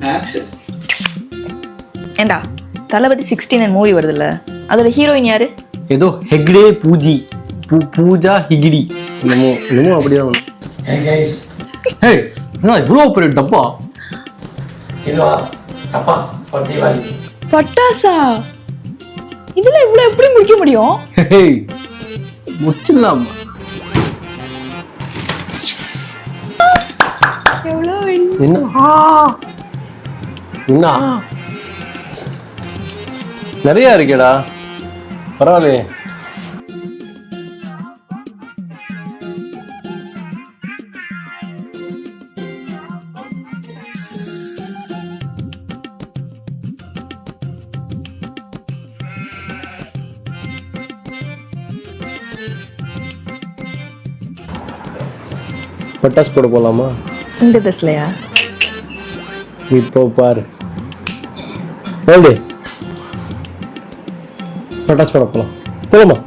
Action. ஏண்டா தளபதி 16 movie வருதுல்ல, அதோட ஹீரோயின் யாரு? ஏதோ ஹெக்டே பூஜி பூஜா ஹிகிடி என்னமோ அப்படியே. Hey guys, ஹே என்ன இவ்வளோ பெரிய டப்பா? இதுவா tapas for Diwali. பட்டாசா? இதுல இவ்வளவு எப்படி முடிக்க முடியும்? ஹே முடிச்சிடலாம். எவ்வளவு என்ன என்ன நிறைய இருக்கேடா, பரவாயில்லையே. பட்டாசு போட போலாமா? இந்த ட்ரெஸ்லயா? இப்போ பாரு ஓல்டு பட்டாசு போட போலாம். போலாமா?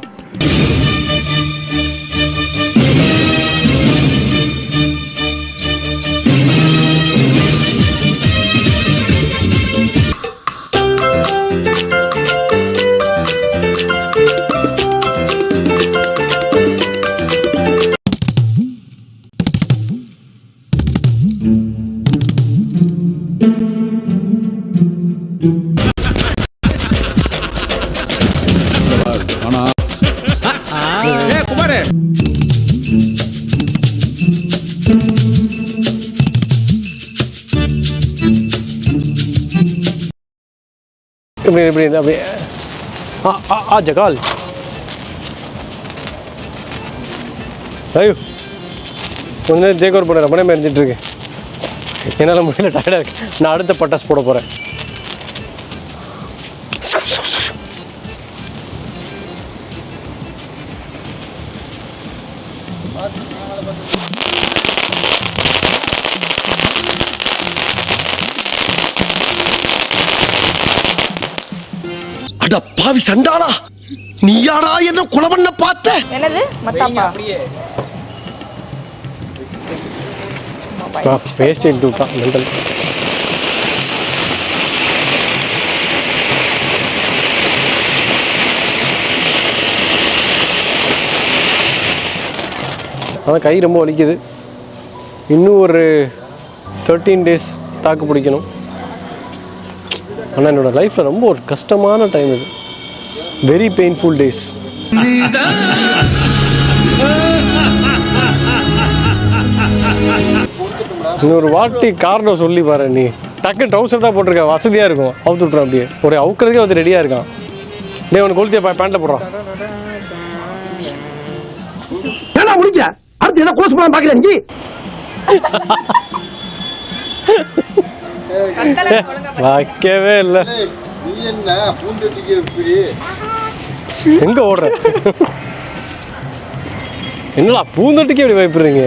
இப்படி அப்படியே ஜகால். ஐயோ கொஞ்ச நேரம் ஜேகோர் போட ரொம்ப நேரம் எரிஞ்சிட்டு இருக்கு. என்னால் முடியல, டயர்டாக இருக்கு. நான் அடுத்த பட்டாசு போட போகிறேன். அட பாவி சண்டாளா, நீ யாரா என்ன கொலை பண்ண பார்த்த? என்னது மத்தாப்பா? வேஸ்ட் எடுத்து விட்டான் மெண்டல். அதான் கை ரொம்ப வலிக்குது. இன்னும் ஒரு 13 days தாக்கு பிடிக்கணும். ஆனால் என்னோடய லைஃப்பில் ரொம்ப ஒரு கஷ்டமான டைம் இது. Very painful days. இன்னொரு வாட்டி காரணம் சொல்லி பாரு. நீ டக்கு ட்ரௌசர் தான் போட்டிருக்க, வசதியாக இருக்கும். அவுத்து விட்றான் அப்படியே. ஒரு அவுக்கிறதுக்கே வந்து ரெடியாக இருக்கான். டே உனக்கு கொளுத்தியா பேண்ட்டில் போடுறான். ஏன்னா முடிஞ்ச அடுத்து எதை க்ளோஸ் பண்ண பார்க்கல நீ. வைக்கவே இல்லை. எங்க ஓடுற? என்னடா பூந்தொட்டிக்கு எப்படி பயப்படுறீங்க?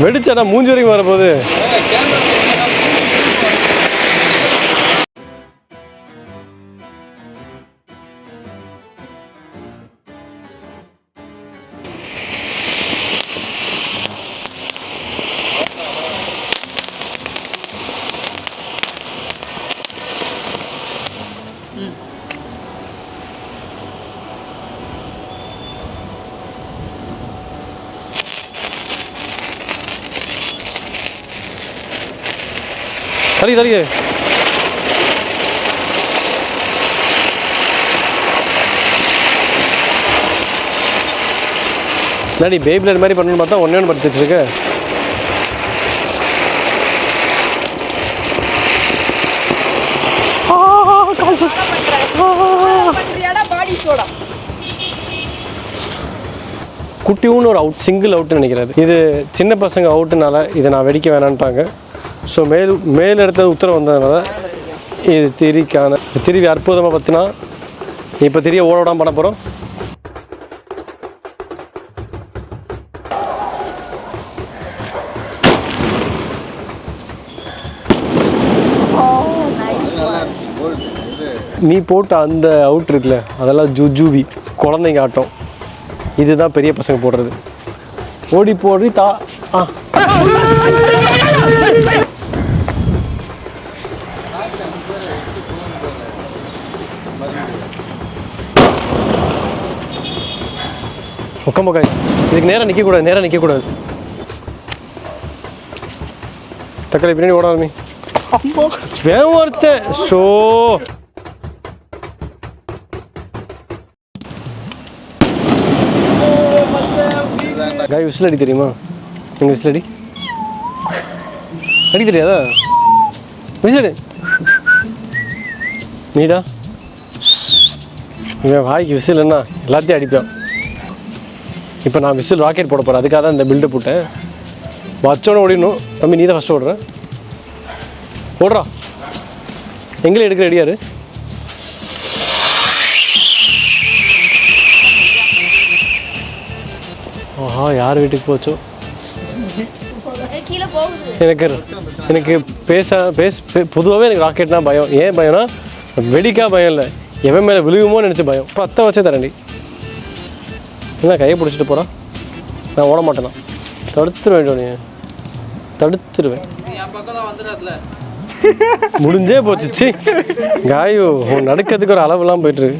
வெடிச்சாடா மூஞ்சி வரைக்கும் வரப்போகுது. தள்ளி தள்ளியே. என்னடி பேபிலர் மாதிரி பண்ணணும்னு பார்த்தா ஒன்று படுத்து வச்சிருக்க. குட்டியூன்னு ஒரு அவுட், சிங்கிள் அவுட்னு நினைக்கிறது. இது சின்ன பசங்க அவுட்டுனால இதை நான் வெடிக்க வேணான்ட்டாங்க. ஸோ மேல் இடத்துல உத்தரவு வந்ததுனால இது திருவி அற்புதமாக பார்த்தினா இப்போ திரிய ஓட விடாமல் பண்ண போகிறோம். நீ போட்ட அந்த அவுட் இருக்குல்ல, அதெல்லாம் ஜூவி குழந்தைங்க ஆட்டம். இதுதான் பெரிய பசங்க போடுறது. ஓடி போடுறி தா. பக்கம் பக்கம் இதுக்கு நேராக நிற்கக்கூடாது தக்காளி பின்னாடி ஓடாது நீ அம்மா வேமர்த்த ஷோ காய் விசில் அடி தெரியுமா எங்கள் விசில் அடி தெரியாதா விசில் அடி நீடா இவன் வாய்க்கு விசில் என்ன எல்லாத்தையும் அடிப்பான் இப்போ நான் விசில் ராக்கெட் போட போகிறேன் அதுக்காக தான் இந்த பில்டு போட்டேன் வச்சோன்னு ஓடிடணும் தம்பி நீ தான் ஃபஸ்ட்டு ஓடுறா எங்கே எடுக்கிற ரெடியாரு ஆஹா யார் வீட்டுக்கு போச்சோ எனக்கு பொதுவாகவே எனக்கு ராக்கெட்னா பயம் ஏன் பயம்னா வெடிக்கா பயம் இல்லை எவன் மேலே விழுகுமோ நினச்சி பயம் பற்ற வச்சே தரண்டி என்ன கையை பிடிச்சிட்டு போகிறான் நான் ஓட மாட்டேனா தடுத்துருவேன் தடுத்துருவேன் முடிஞ்சே போச்சு காயோ நடக்கிறதுக்கு ஒரு அளவுலாம் போயிட்டுருக்கு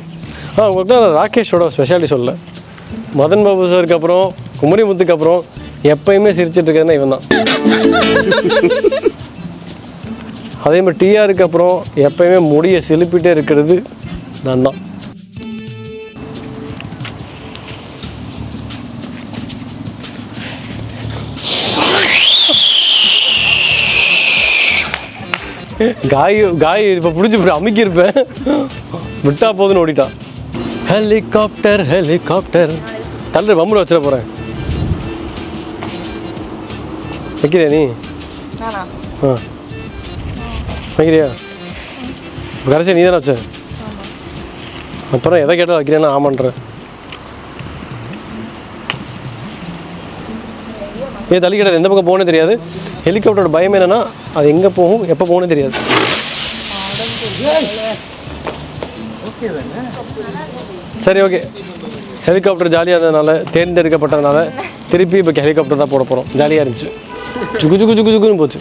உங்களுக்கு தான் ராகேஷோட ஸ்பெஷாலிட்டி சொல்ல மதன் பாபு சாருக்கு அப்புறம் குமரிமுத்துக்கு அப்புறம் எப்பயுமே சிரிச்சிட்டு இருக்கிறதுனா இவன் தான் அதே மாதிரி டிஆருக்கு அப்புறம் எப்பயுமே முடியை செலுப்பிட்டே இருக்கிறது நான் தான் காய் இப்போ பிடிச்சி அமுக்கியிருப்பேன் விட்டா போதுன்னு ஓடிட்டான் ஹெலிகாப்டர் தள்ளு பம்புல வச்சிட போகிறேன் வைக்கிறியா நீ வைக்கிறியா கடைசியா நீ தானே வச்ச அப்புறம் எதை கேட்டால் வைக்கிறேன்னா ஆமான்றேன் தள்ளி கிடையாது எந்த பக்கம் போகணும்னு தெரியாது ஹெலிகாப்டரோட பயம் என்னன்னா அது எங்கே போகும் எப்போ போகணும்னு தெரியாது சரி ஓகே ஹெலிகாப்டர் ஜாலியாக இருந்ததுனால தேர்ந்தெடுக்கப்பட்டதுனால திருப்பி இப்போ ஹெலிகாப்டர் தான் போட போகிறோம் ஜாலியாக இருந்துச்சு ஜுக்குன்னு போச்சு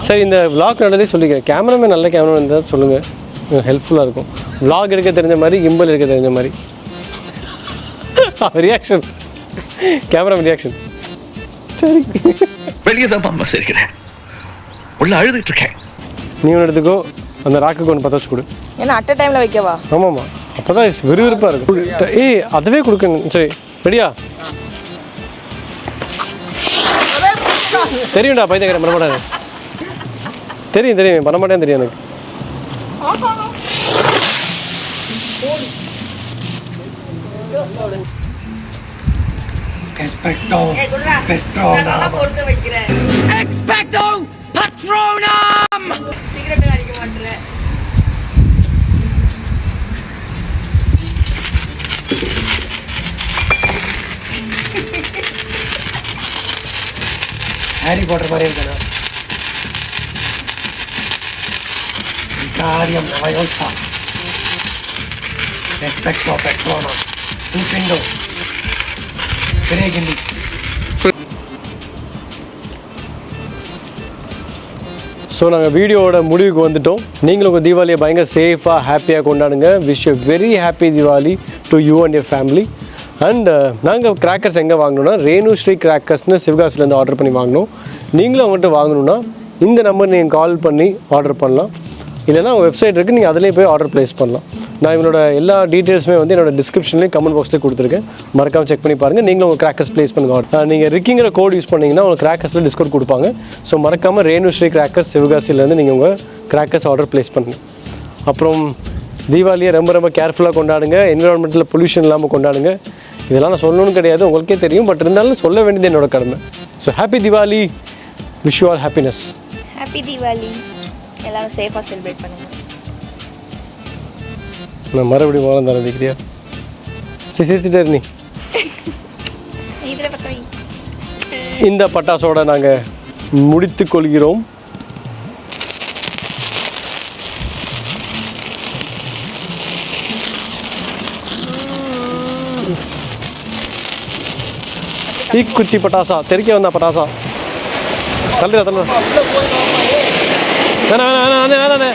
சரி இந்த விளாக் நடந்தே சொல்லிக்கிறேன் கேமராமேன் நல்ல கேமரா இருந்தால் சொல்லுங்கள் ஹெல்ப்ஃபுல்லாக இருக்கும் விளாக் எடுக்க தெரிஞ்ச மாதிரி கிம்பல் எடுக்க தெரிஞ்ச மாதிரி ரியாக்ஷன் கேமராமேன் ரியாக்ஷன் சரி வெளியே தான் மாமா சிரிக்கிறேன் உள்ள அழுதுட்டு இருக்கேன் நீ ஒன்று எடுத்துக்கோ அந்த ராக்குக்கு ஒன்று பற்ற வச்சு கொடு ஏன்னா அட் டைமில் வைக்கவா ஆமாம்மா அப்போ தான் விறுவிறுப்பாக இருக்கும் அதுவே கொடுக்கணும் சரி ரெடியா தெரியும்டா பைத்தியக்காரன் பண்ண மாட்டாரு தெரியும் பண்ண மாட்டேன்னு தெரியும் எனக்கு Expecto Patronum. Expecto Patronum. Cigarette அடிக்க மாட்டேன் ஹாரி பாட்டர் மாதிரி இருக்கணும். Vicarium Leviosa. Expecto Patronum. Nintendo. Gregindi. So நாங்கள் வீடியோவோட முடிவுக்கு வந்துட்டோம். நீங்களும் உங்கள் தீபாவளியை பயங்கர சேஃபாக ஹாப்பியாக கொண்டாடுங்க. Wish you very happy Deepavali to you and your family. And நாங்கள் கிராக்கர்ஸ் எங்கே வாங்கினோன்னா ரேணுஸ்ரீ கிராக்கர்ஸ்னு சிவகாசிலேருந்து ஆர்டர் பண்ணி வாங்கினோம். நீங்களும் அவங்கள்ட்ட வாங்கணுன்னா இந்த நம்பர் நீங்கள் கால் பண்ணி ஆர்டர் பண்ணலாம். இல்லைனா வெப்சைட் இருக்குது, நீங்கள் அதிலே போய் ஆர்டர் ப்ளேஸ் பண்ணலாம். நான் இவனோட எல்லா டீட்டெயில்ஸுமே வந்து என்னோட டிஸ்கிரிப்ஷன்லேயும் கமெண்ட் பாக்ஸ்லேயே கொடுத்துருக்கேன். மறக்காமல் செக் பண்ணி பாருங்கள். நீங்களும் உங்கள் கிராக்கர்ஸ் ப்ளேஸ் பண்ணுங்க. நீங்கள் ரிக்கிங்கிற கோட் யூஸ் பண்ணிங்கன்னா உங்களுக்கு கிராக்கர்ஸில் டிஸ்கவுண்ட் கொடுப்பாங்க. ஸோ மறக்காமல் ரேணுஸ்ரீ கிராக்கர்ஸ் சிவகாசிலேருந்து நீங்கள் உங்கள் கிராக்கர்ஸ் ஆர்டர் ப்ளேஸ் பண்ணுங்கள். அப்புறம் தீபாவளியை ரொம்ப ரொம்ப கேர்ஃபுல்லாக கொண்டாடுங்க. என்விரான்மெண்ட்டில் பொல்யூஷன் இல்லாமல் கொண்டாடுங்க. இதெல்லாம் நான் சொல்லணும்னு கிடையாது, உங்களுக்கே தெரியும். பட் இருந்தாலும் சொல்ல வேண்டியது என்னோட கடமை. So happy Deepavali, wish you all happiness. Happy Deepavali, எல்லாரும் சேஃபாக செலிப்ரேட் பண்ணுங்கள். நான் மறுபடியும் மோகம் தர நினைக்கிறியா? சரி சிரிச்சுட்டே நீ. இதில் பற்றி இந்த பட்டாசோட நாங்கள் முடித்து கொள்கிறோம். தீக்குச்சி பட்டாசா தெறிக்க வந்தா பட்டாசா. தள்ளுடா வேணாம்